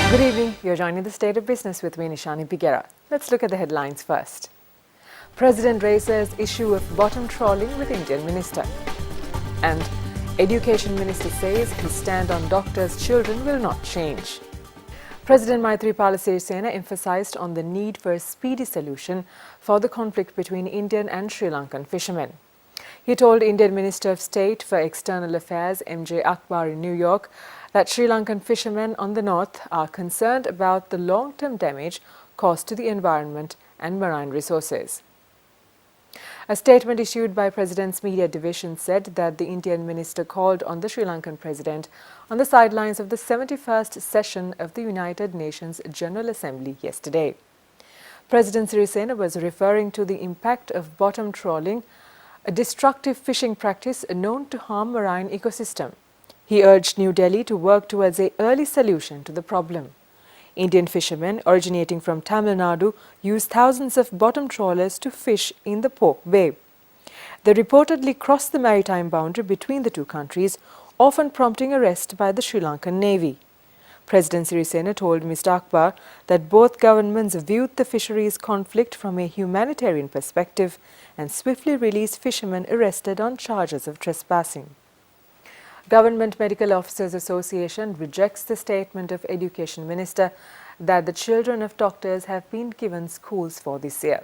Good evening. You're joining the State of Business with me, Nishani Pigera. Let's look at the headlines first. President raises issue of bottom trawling with Indian minister. And Education Minister says his stand on doctors' children will not change. President Maithripala Sirisena emphasized on the need for a speedy solution for the conflict between Indian and Sri Lankan fishermen. He told Indian Minister of State for External Affairs M.J. Akbar in New York that Sri Lankan fishermen on the north are concerned about the long-term damage caused to the environment and marine resources. A statement issued by President's media division said that the Indian minister called on the Sri Lankan president on the sidelines of the 71st session of the United Nations General Assembly yesterday. President Sirisena was referring to the impact of bottom trawling, a destructive fishing practice known to harm marine ecosystem. He urged New Delhi to work towards an early solution to the problem. Indian fishermen originating from Tamil Nadu use thousands of bottom trawlers to fish in the Pork Bay. They reportedly cross the maritime boundary between the two countries, often prompting arrest by the Sri Lankan Navy. President Sirisena told Mr. Akbar that both governments viewed the fisheries conflict from a humanitarian perspective and swiftly released fishermen arrested on charges of trespassing. Government Medical Officers Association rejects the statement of Education Minister that the children of doctors have been given schools for this year.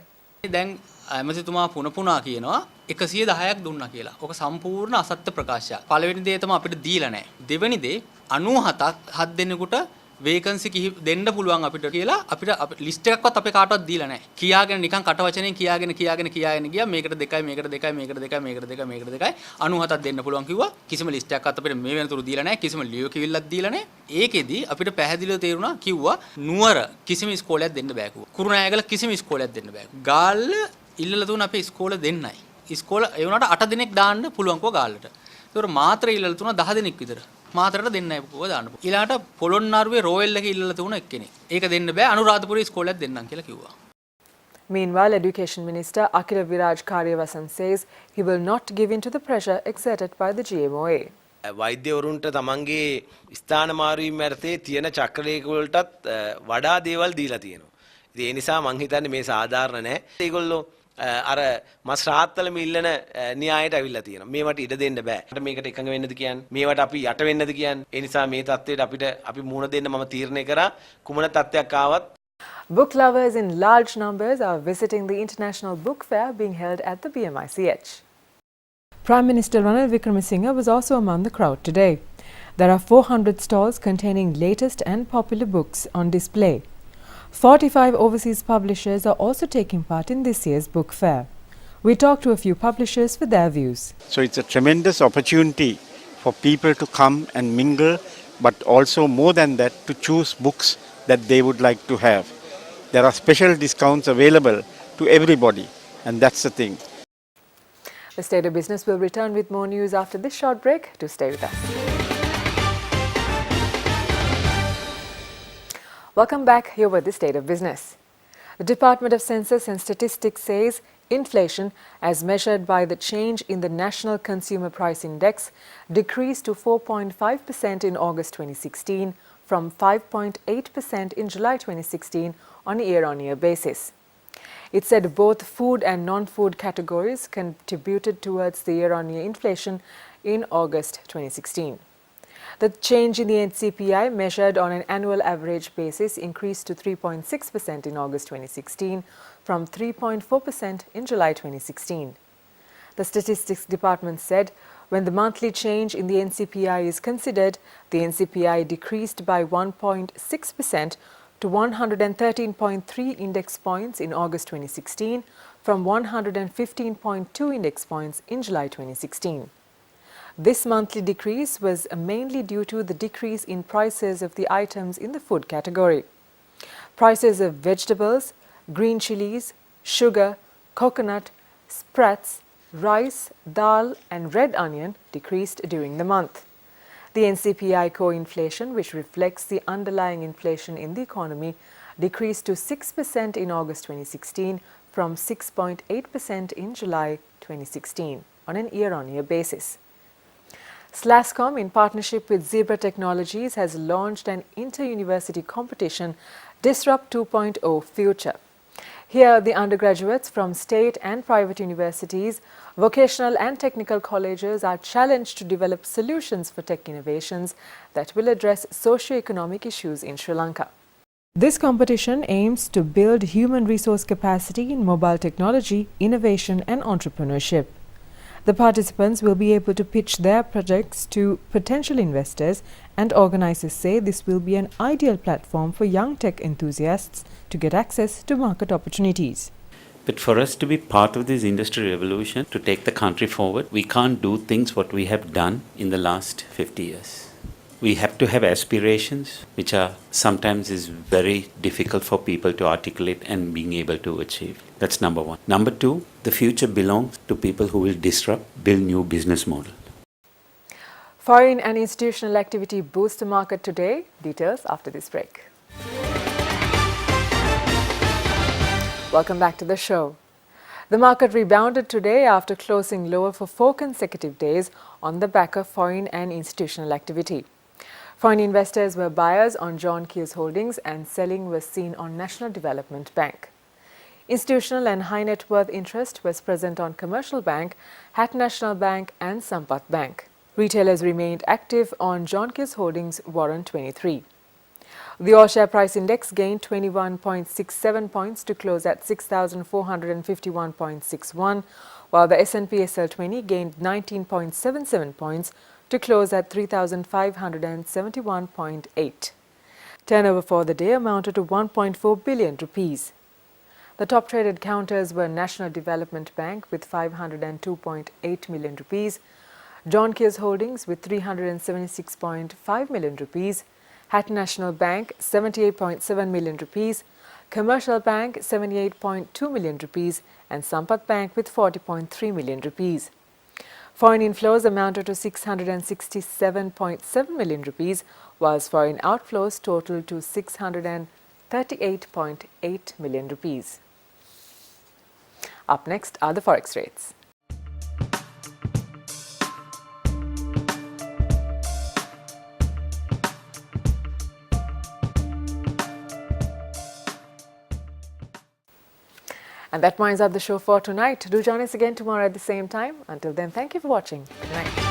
දැන් ඇමතිතුමා පුනපුනා කියනවා 110ක් දුන්නා කියලා. ඔක සම්පූර්ණ අසත්‍ය ප්‍රකාශයක්. පළවෙනි දේ තමයි අපිට දීලා නැහැ. දෙවෙනි දේ 97ක් 7 දෙනෙකුට වේකන්සි දෙන්න පුළුවන් අපිට කියලා අපිට ලිස්ට් එකක්වත් අපේ කාටවත් දීලා නැහැ. කියාගෙන නිකන් කට වචනෙන් කියාගෙන ගියා මේකට 2යි මේකට 2යි මේකට 2යි මේකට 2යි මේකට 2යි 97ක් දෙන්න පුළුවන් කිව්වා. කිසිම ලිස්ට් එකක්වත් අපිට මේ වෙනතුරු දීලා නැහැ. කිසිම ලියෝ කිවිල්ලක් දීලා නැහැ. ඒකෙදි අපිට පැහැදිලිව තේරුණා කිව්වා නුවර කිසිම ඉස්කෝලයක් දෙන්න බෑ කිව්වා. කුරුණෑගල කිසිම ඉස්කෝලයක් දෙන්න බෑ. ගාල්ල ඉල්ලලා තුන අපේ ඉස්කෝල දෙන්නයි. ඉස්කෝල ඒ වුණාට 8 දිනක් දාන්න පුළුවන් කෝ ගාල්ලට. ඒතකොට මාත්‍ර ඉල්ලලා තුන 10 දිනක් විතර. මාතරට දෙන්නයි කෝ දාන්න. ඊළාට පොළොන්නරුවේ රෝයල් එකේ ඉල්ලලා තුන එක්කෙනෙක්. ඒක දෙන්න බෑ අනුරාධපුරේ ඉස්කෝලයක් දෙන්නම් කියලා කිව්වා. Meanwhile, Education Minister Akila Viraj Karyawasan says he will not give in to the pressure exerted by the GMOA. වෛද්‍යවරුන්ට තමන්ගේ ස්ථාන මාරුවීම යටතේ තියෙන චක්‍රලේඛ වලටත් වඩා දේවල් දීලා තියෙනවා. ඉතින් ඒ නිසා මං හිතන්නේ මේ සාධාරණ නැහැ. ඒගොල්ලෝ අර මස් රාත්තලම ඉල්ලන න්‍යායට අවිල්ලා තියෙනවා. මේවට ඉඩ දෙන්න බෑ. මේකට එකඟ වෙන්නද කියන්නේ? මේවට අපි යට වෙන්නද කියන්නේ? ඒ නිසා මේ තත්ත්වයට අපි මුහුණ දෙන්න මම තීරණය කරා. කුමන තත්ත්වයක් ආවත් Book lovers in large numbers are visiting the International Book Fair being held at the BMICH. Prime Minister Ranil Wickremesinghe was also among the crowd today. There are 400 stalls containing latest and popular books on display. 45 overseas publishers are also taking part in this year's book fair. We talked to a few publishers for their views. So it's a tremendous opportunity for people to come and mingle, but also more than that, to choose books that they would like to have. There are special discounts available to everybody, and that's the thing. The State of Business will return with more news after this short break. Do stay with us. Welcome back. Here with the State of Business. The Department of Census and Statistics says inflation, as measured by the change in the National Consumer Price Index, decreased to 4.5% in August 2016 from 5.8% in July 2016 on a year-on-year basis. It said both food and non-food categories contributed towards the year-on-year inflation in August 2016. The change in the NCPI measured on an annual average basis increased to 3.6% in August 2016 from 3.4% in July 2016. The Statistics Department said when the monthly change in the NCPI is considered, the NCPI decreased by 1.6% to 113.3 index points in August 2016 from 115.2 index points in July 2016. This monthly decrease was mainly due to the decrease in prices of the items in the food category. Prices of vegetables, green chilies, sugar, coconut, sprouts, rice, dal and red onion decreased during the month. The NCPI core inflation, which reflects the underlying inflation in the economy, decreased to 6% in August 2016 from 6.8% in July 2016 on an year-on-year basis. SLASCOM, in partnership with Zebra Technologies, has launched an inter-university competition, Disrupt 2.0 Future. Here, the undergraduates from state and private universities, vocational and technical colleges are challenged to develop solutions for tech innovations that will address socio-economic issues in Sri Lanka. This competition aims to build human resource capacity in mobile technology, innovation and entrepreneurship. The participants will be able to pitch their projects to potential investors, and organizers say this will be an ideal platform for young tech enthusiasts to get access to market opportunities. But for us to be part of this industry revolution, to take the country forward, we can't do things what we have done in the last 50 years. We have to have aspirations, which are sometimes is very difficult for people to articulate and being able to achieve. That's number one. Number two, the future belongs to people who will disrupt, build new business model. Foreign and institutional activity boosts the market today. Details after this break. Welcome back to the show. The market rebounded today after closing lower for 4 consecutive days on the back of foreign and institutional activity. Foreign investors were buyers on John Keells Holdings and selling was seen on National Development Bank. Institutional and high net worth interest was present on Commercial Bank, Hat National Bank and Sampath Bank. Retailers remained active on John Keells Holdings Warrant 23. The All Share Price Index gained 21.67 points to close at 6,451.61, while the S&P SL 20 gained 19.77 points to close at 3,571.8. Turnover for the day amounted to 1.4 billion rupees. The top traded counters were National Development Bank with 502.8 million rupees, John Keells Holdings with 376.5 million rupees, Hat National Bank 78.7 million rupees, Commercial Bank 78.2 million rupees and Sampath Bank with 40.3 million rupees. Foreign inflows amounted to 667.7 million rupees, whilst foreign outflows totaled to 638.8 million rupees. Up next are the forex rates. And that winds up the show for tonight. Do join us again tomorrow at the same time. Until then, thank you for watching. Good night.